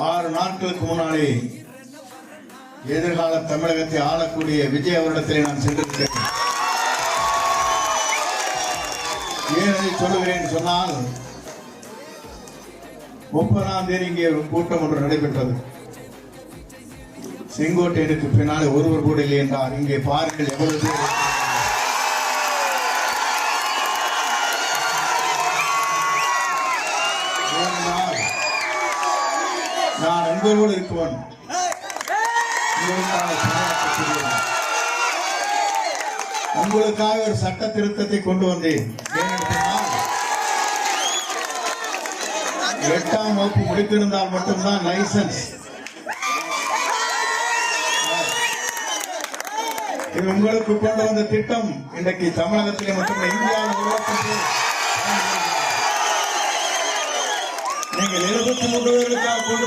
6 நாட்களுக்கு முன்னாலே எதிர்கால தமிழகத்தை ஆளக்கூடிய விஜய் அவரிடத்திலே நான் சென்றிருக்கிறேன். ஏன் அதை சொல்லுகிறேன் சொன்னால், 30ஆம் தேதி இங்கே ஒரு கூட்டம் ஒன்று நடைபெற்றது. செங்கோட்டையனுக்கு பின்னாலே ஒருவர் கூட இல்லை என்றார். இங்கே பாருங்கள் எவ்வளவு பேர். நான் உங்களோடு இருக்குவன். உங்களுக்காக ஒரு சட்ட திருத்தத்தை கொண்டு வந்தேன். 8ஆம் வகுப்பு முடித்திருந்தால் மட்டும்தான் லைசன்ஸ். இது உங்களுக்கு கொண்டு வந்த திட்டம் இன்றைக்கு தமிழகத்திலே மட்டும் இந்தியாவில் உருவாக்கப்பட்டு நீங்கள் 73 பேருக்காக கொண்டு